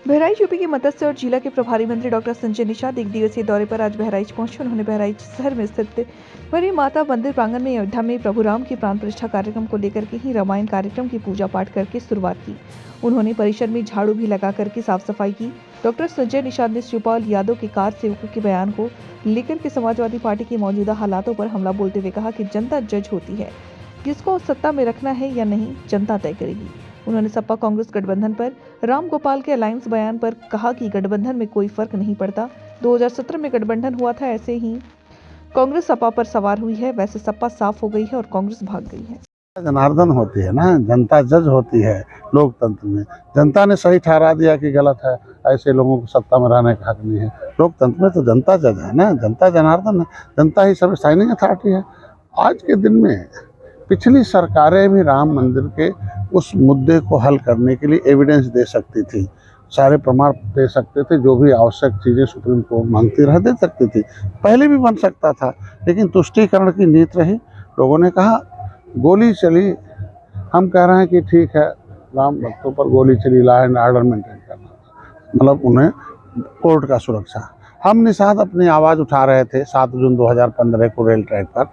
Bahraich UP के मत्स्य और जिला के प्रभारी मंत्री डॉक्टर संजय निषाद एक दिवसीय दौरे पर आज बहराइच पहुंचे। उन्होंने बहराइच शहर में स्थित मरी माता मंदिर प्रांगण में अयोध्या में प्रभु राम की प्राण प्रतिष्ठा कार्यक्रम को लेकर के ही रामायण कार्यक्रम की पूजा पाठ करके शुरुआत की। उन्होंने परिसर में झाड़ू भी लगा करके साफ सफाई की। डॉक्टर संजय निषाद ने शिवपाल यादव के कार सेवकों के बयान को लेकर के समाजवादी पार्टी के मौजूदा हालातों पर हमला बोलते हुए कहा कि जनता जज होती है, किसको सत्ता में रखना है या नहीं जनता तय करेगी। उन्होंने सपा कांग्रेस गठबंधन पर राम गोपाल के अलायंस बयान पर कहा कि गठबंधन में कोई फर्क नहीं पड़ता। 2017 में गठबंधन हुआ था, ऐसे ही कांग्रेस सपा पर सवार हुई है, वैसे सपा साफ हो गई है और कांग्रेस भाग गई है। जनार्दन होती है ना, जनता जज होती है। लोकतंत्र में जनता ने सही ठहरा दिया कि गलत है, ऐसे लोगों को सत्ता में रहने का हक नहीं है। लोकतंत्र में तो जनता जज है ना, जनता जनार्दन है, जनता ही सब साइनिंग अथॉरिटी है। आज के दिन में पिछली सरकारें भी राम मंदिर के उस मुद्दे को हल करने के लिए एविडेंस दे सकती थी, सारे प्रमाण दे सकते थे, जो भी आवश्यक चीज़ें सुप्रीम कोर्ट मांगती रह दे सकती थी। पहले भी बन सकता था, लेकिन तुष्टीकरण की नीति रही। लोगों ने कहा गोली चली, हम कह रहे हैं कि ठीक है, राम भक्तों पर गोली चली, लॉ एंड ऑर्डर मेंटेन करना, मतलब उन्हें कोर्ट का सुरक्षा। हम निषाद अपनी आवाज़ उठा रहे थे 7 जून 2015 को रेल ट्रैक पर,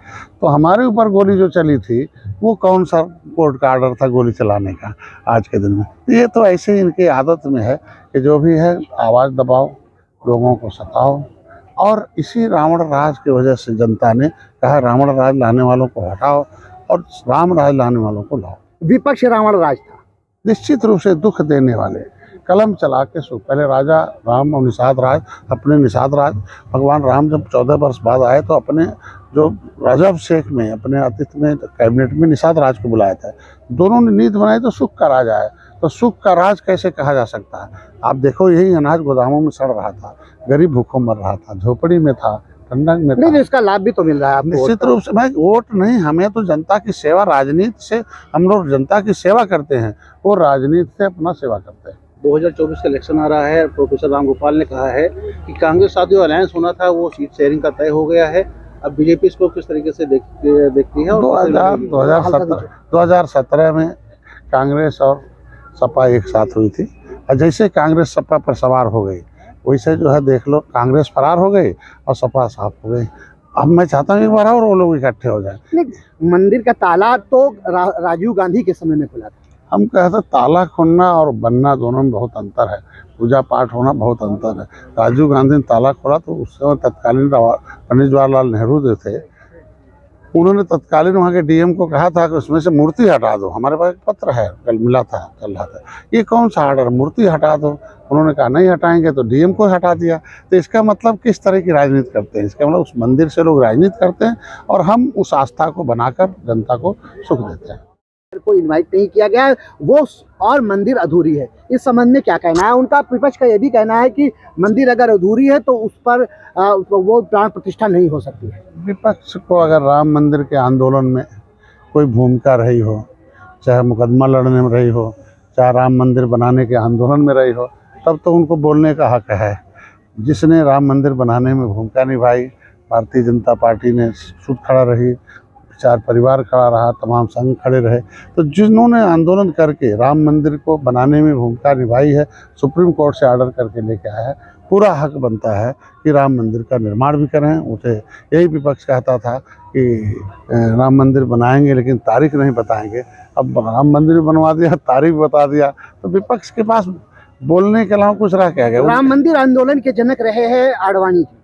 तो हमारे ऊपर गोली जो चली थी वो कौन सा कोर्ट का ऑर्डर था गोली चलाने का आज के दिन में। ये तो ऐसे ही इनकी आदत में है कि जो भी है आवाज़ दबाओ, लोगों को सताओ, और इसी रावण राज की वजह से जनता ने कहा रावण राज लाने वालों को हटाओ और राम राज लाने वालों को लाओ। विपक्ष रावण राज था, निश्चित रूप से दुख देने वाले, कलम चला के सो पहले राजा राम और निषाद राज, अपने निषाद राज, भगवान राम जब 14 वर्ष बाद आए तो अपने जो राजाभिषेक में अपने अतिथि में कैबिनेट में निषाद राज को बुलाया था। दोनों ने नीति बनाई तो सुख का राज आया, तो सुख का राज कैसे कहा जा सकता है। आप देखो, यही अनाज गोदामों में सड़ रहा था, गरीब भूखों मर रहा था, झोपड़ी में था, ठंडक में था। नहीं, इसका लाभ भी तो मिल रहा है आपको। निश्चित रूप से भाई, वोट नहीं, हमें तो जनता की सेवा, राजनीति से हम लोग जनता की सेवा करते हैं, वो राजनीति से अपना सेवा करते हैं। 2024 का इलेक्शन आ रहा है। प्रोफेसर राम गोपाल ने कहा है कि कांग्रेस साथ जो अलायंस होना था वो सीट शेयरिंग का तय हो गया है। अब बीजेपी इसको किस तरीके से देखती है? 2017 में कांग्रेस और सपा एक साथ हुई थी, और जैसे कांग्रेस सपा पर सवार हो गई वैसे जो है देख लो, कांग्रेस फरार हो गई और सपा साफ हो गई। अब मैं चाहता हूँ एक बार और वो लोग इकट्ठे हो जाए। मंदिर का ताला तो राजीव गांधी के समय में खुला था। हम कहते ताला खोलना और बनना दोनों में बहुत अंतर है, पूजा पाठ होना बहुत अंतर है। राजीव गांधी ने ताला खोला तो उस समय तत्कालीन पंडित जवाहरलाल नेहरू जो थे, उन्होंने तत्कालीन वहाँ के डीएम को कहा था कि उसमें से मूर्ति हटा दो। हमारे पास एक पत्र है, कल मिला था, चल रहा था, ये कौन सा ऑर्डर, मूर्ति हटा दो। उन्होंने कहा नहीं हटाएंगे, तो डीएम को हटा दिया। तो इसका मतलब किस तरह की राजनीति करते हैं? इसका मतलब उस मंदिर से लोग राजनीति करते हैं और हम उस आस्था को बनाकर जनता को सुख देते हैं। को इनवाइट नहीं किया गया है, वो और मंदिर अधूरी है। इस संबंध में क्या कहना है उनका? विपक्ष का यह भी कहना है कि मंदिर अगर अधूरी है तो उस पर वो प्राण प्रतिष्ठा नहीं हो सकती है। विपक्ष को अगर राम मंदिर के आंदोलन में कोई भूमिका रही हो, चाहे मुकदमा लड़ने में रही हो, चाहे राम मंदिर बनाने के आंदोलन में रही हो, तब तो उनको बोलने का हक है। जिसने राम मंदिर बनाने में भूमिका निभाई, भारतीय जनता पार्टी ने सुध खड़ा रही, चार परिवार खड़ा रहा, तमाम संघ खड़े रहे, तो जिन्होंने आंदोलन करके राम मंदिर को बनाने में भूमिका निभाई है, सुप्रीम कोर्ट से ऑर्डर करके लेके आया है, पूरा हक बनता है कि राम मंदिर का निर्माण भी करें। उसे यही विपक्ष कहता था कि राम मंदिर बनाएंगे लेकिन तारीख नहीं बताएंगे। अब राम मंदिर बनवा दिया, तारीख बता दिया, तो विपक्ष के पास बोलने के अलावा कुछ रह क्या गया। राम मंदिर आंदोलन के जनक रहे हैं आडवाणी जी,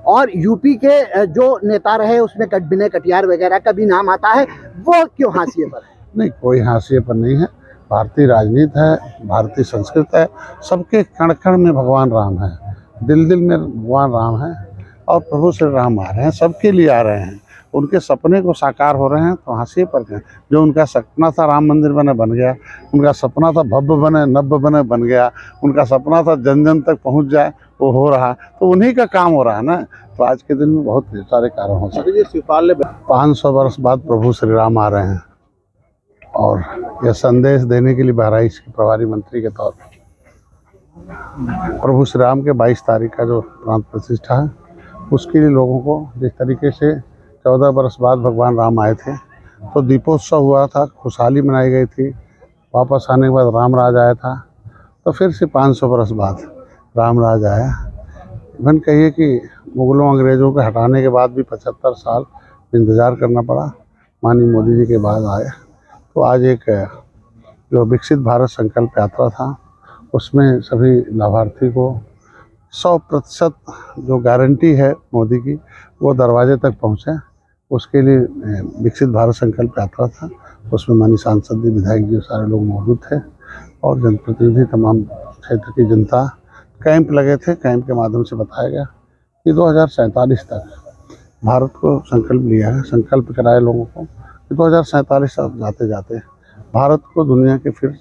और यूपी के जो नेता रहे उसमें विनय कटियार वगैरह का भी नाम आता है, वो क्यों हाशिए पर है? नहीं, कोई हाशिए पर नहीं है। भारतीय राजनीति है, भारतीय संस्कृति है, सबके कण कण में भगवान राम है, दिल दिल में भगवान राम है, और प्रभु श्री राम आ रहे हैं, सबके लिए आ रहे हैं। उनके सपने को साकार हो रहे हैं, तो हाशिए पर क्या? जो उनका सपना था राम मंदिर बन गया, उनका सपना था भव्य बने, नव्य बने, बन गया। उनका सपना था जन जन तक पहुंच जाए, वो हो रहा, तो उन्हीं का काम हो रहा है ना। तो आज के दिन में बहुत सारे कारण हो सकते हैं। शिवपाल ने 500 वर्ष बाद प्रभु श्री राम आ रहे हैं, और यह संदेश देने के लिए बहराइच के प्रभारी मंत्री के तौर पर प्रभु श्री राम के 22 तारीख का जो प्राण प्रतिष्ठा है, उसके लिए लोगों को जिस तरीके से 14 वर्ष बाद भगवान राम आए थे तो दीपोत्सव हुआ था, खुशहाली मनाई गई थी। वापस आने के बाद राम राज आया था, तो फिर से 500 बरस बाद राम राज आया। इवन कहिए कि मुगलों अंग्रेज़ों को हटाने के बाद भी 75 साल इंतज़ार करना पड़ा, माननीय मोदी जी के बाद आए। तो आज एक जो विकसित भारत संकल्प यात्रा था, उसमें सभी लाभार्थी को 100% जो गारंटी है मोदी की, वो दरवाजे तक पहुँचे। उसके लिए विकसित भारत संकल्प यात्रा था। उसमें माननीय सांसद जी, विधायक जी, सारे लोग मौजूद थे और जनप्रतिनिधि, तमाम क्षेत्र की जनता। कैंप लगे थे, कैंप के माध्यम से बताया गया कि 2047 तक भारत को संकल्प लिया है, संकल्प कराए लोगों को कि 2047 तक जाते जाते भारत को दुनिया के फिर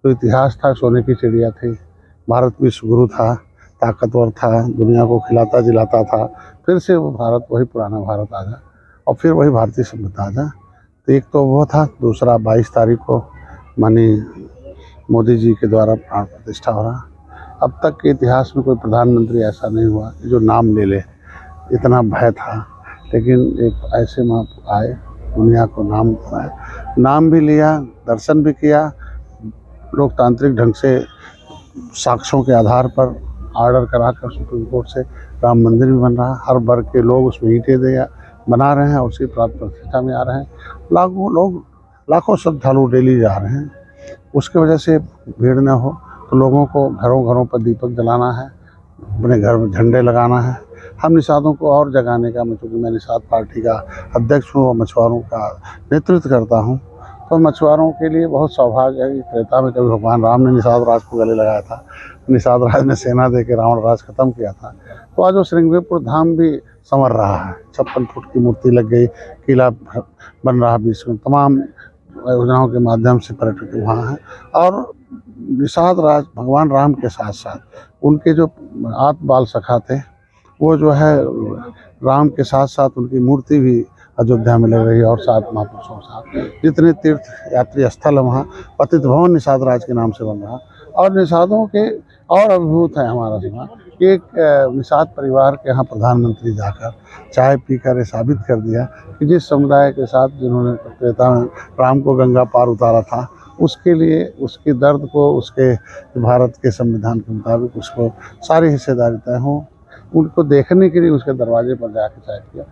जो इतिहास था, सोने की चिड़िया थी, भारत विश्वगुरु था, ताकतवर था, दुनिया को खिलाता जिलाता था, फिर से वो भारत, वही पुराना भारत आ जाए और फिर वही भारतीय सभ्यता आ जाए। तो एक तो वो था। दूसरा, 22 तारीख को माननीय मोदी जी के द्वारा प्राण प्रतिष्ठा हो रहा। अब तक के इतिहास में कोई प्रधानमंत्री ऐसा नहीं हुआ कि जो नाम ले ले, इतना भय था। लेकिन एक ऐसे माँ आए, दुनिया को नाम भी लिया, दर्शन भी किया, लोकतांत्रिक ढंग से साक्ष्यों के आधार पर ऑर्डर कराकर सुप्रीम कोर्ट से राम मंदिर भी बन रहा। हर वर्ग के लोग उसमें ईंटें बना रहे हैं और उसकी प्राण प्रतिष्ठा में आ रहे हैं। लाखों श्रद्धालु डेली जा रहे हैं। उसकी वजह से भीड़ न हो तो लोगों को घरों घरों पर दीपक जलाना है, अपने घर में झंडे लगाना है। हम निषादों को और जगाने का, चूँकि मैं निषाद पार्टी का अध्यक्ष हूँ और मछुआरों का नेतृत्व करता हूँ, तो मछुआरों के लिए बहुत सौभाग्य है कि त्रेता में कभी भगवान राम ने निषाद राज को गले लगाया था, निषाद राज ने सेना दे के रावण राज खत्म किया था। तो आज वो श्रृंगेरपुर धाम भी संवर रहा है। 56 फुट की मूर्ति लग गई, किला बन रहा बीच में, तमाम योजनाओं के माध्यम से पर्यटक वहाँ हैं। और निषाद राज भगवान राम के साथ साथ उनके जो आत्म बाल सखा थे, वो जो है राम के साथ साथ उनकी मूर्ति भी अयोध्या में लग रही है। और 7 महापुरुषों के साथ जितने तीर्थ यात्री स्थल है वहाँ पतित भवन निषाद राज के नाम से बन रहा। और निषादों के और अभिभूत है हमारा समाज कि एक निषाद परिवार के यहाँ प्रधानमंत्री जाकर चाय पीकर ये साबित कर दिया कि जिस समुदाय के साथ जिन्होंने त्रेता में राम को गंगा पार उतारा था, उसके लिए, उसके दर्द को, उसके भारत के संविधान के मुताबिक उसको सारी हिस्सेदारी तय हो। उनको देखने के लिए उसके दरवाजे पर जाकर चाय पिया।